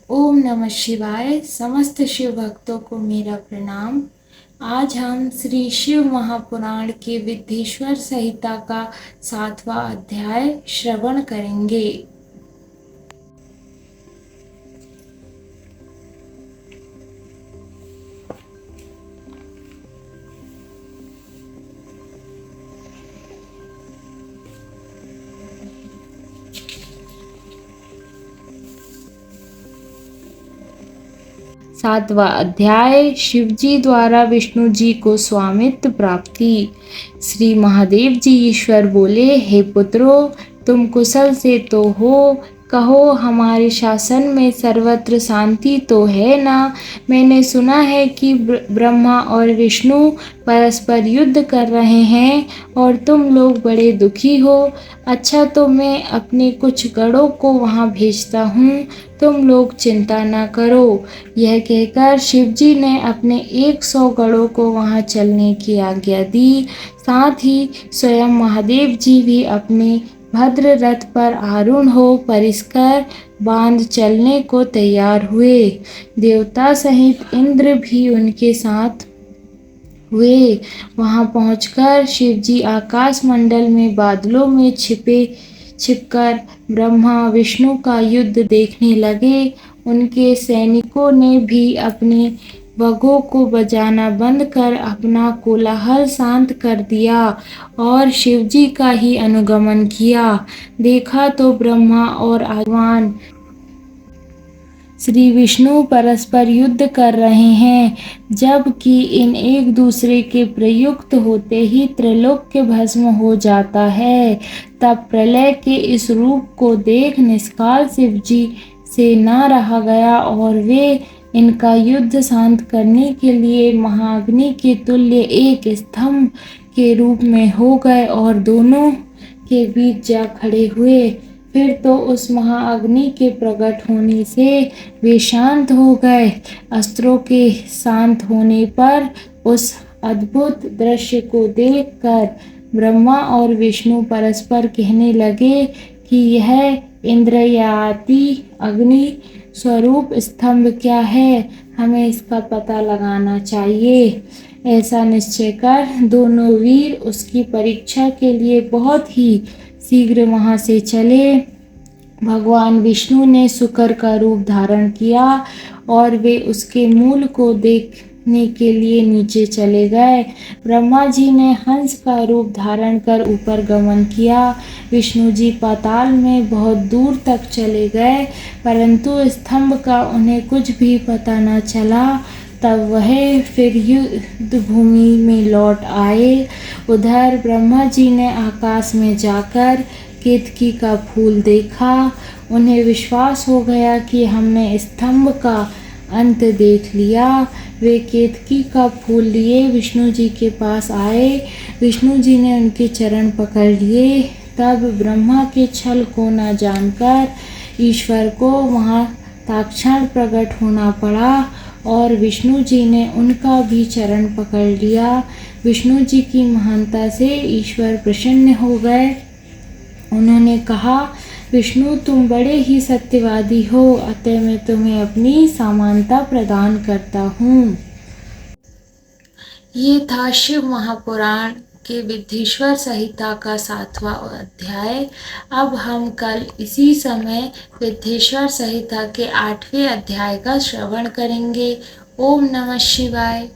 ओम नमः शिवाय। समस्त शिव भक्तों को मेरा प्रणाम। आज हम श्री शिव महापुराण के विद्धेश्वर संहिता का 7वां अध्याय श्रवण करेंगे। सातवां अध्याय शिवजी द्वारा विष्णु जी को स्वामित्व प्राप्ति। श्री महादेव जी ईश्वर बोले, हे पुत्रों, तुम कुशल से तो हो, कहो हमारे शासन में सर्वत्र शांति तो है ना। मैंने सुना है कि ब्रह्मा और विष्णु परस्पर युद्ध कर रहे हैं और तुम लोग बड़े दुखी हो। अच्छा, तो मैं अपने कुछ गणों को वहां भेजता हूँ, तुम लोग चिंता न करो। यह कहकर शिवजी ने अपने 100 गणों को वहां चलने की आज्ञा दी। साथ ही स्वयं महादेव जी भी अपने भद्र रथ पर आरूढ़ हो परिष्कर बांध चलने को तैयार हुए। देवता सहित इंद्र भी उनके साथ हुए। वहां पहुंचकर शिवजी आकाश मंडल में बादलों में छिपकर ब्रह्मा विष्णु का युद्ध देखने लगे। उनके सैनिकों ने भी अपने बगों को बजाना बंद कर अपना कोलाहल शांत कर दिया और शिवजी का ही अनुगमन किया। देखा तो ब्रह्मा और भगवान श्री विष्णु परस्पर युद्ध कर रहे हैं, जबकि इन एक दूसरे के प्रयुक्त होते ही त्रिलोक्य भस्म हो जाता है। तब प्रलय के इस रूप को देख निष्काल शिवजी से न रहा गया और वे इनका युद्ध शांत करने के लिए महाअग्नि के तुल्य एक स्तंभ के रूप में हो गए और दोनों के बीच जा खड़े हुए। फिर तो उस महाअग्नि के प्रकट होने से वे शांत हो गए। अस्त्रों के शांत होने पर उस अद्भुत दृश्य को देखकर ब्रह्मा और विष्णु परस्पर कहने लगे कि यह इंद्रियाती अग्नि स्वरूप स्तंभ क्या है, हमें इसका पता लगाना चाहिए। ऐसा निश्चय कर दोनों वीर उसकी परीक्षा के लिए बहुत ही शीघ्र वहां से चले। भगवान विष्णु ने शुकर का रूप धारण किया और वे उसके मूल को देखने के लिए नीचे चले गए। ब्रह्मा जी ने हंस का रूप धारण कर ऊपर गमन किया। विष्णु जी पाताल में बहुत दूर तक चले गए, परंतु स्तंभ का उन्हें कुछ भी पता न चला। तब वह फिर युद्ध भूमि में लौट आए। उधर ब्रह्मा जी ने आकाश में जाकर केतकी का फूल देखा। उन्हें विश्वास हो गया कि हमने स्तंभ का अंत देख लिया। वे केतकी का फूल लिए विष्णु जी के पास आए। विष्णु जी ने उनके चरण पकड़ लिए। तब ब्रह्मा के छल को न जानकर ईश्वर को वहां तत्क्षण प्रकट होना पड़ा और विष्णु जी ने उनका भी चरण पकड़ लिया। विष्णु जी की महानता से ईश्वर प्रसन्न हो गए। उन्होंने कहा, विष्णु तुम बड़े ही सत्यवादी हो, अतः मैं तुम्हें अपनी समानता प्रदान करता हूँ। ये था शिव महापुराण के विद्धेश्वर संहिता का 7वां अध्याय। अब हम कल इसी समय विद्धेश्वर संहिता के 8वें अध्याय का श्रवण करेंगे। ओम नमः शिवाय।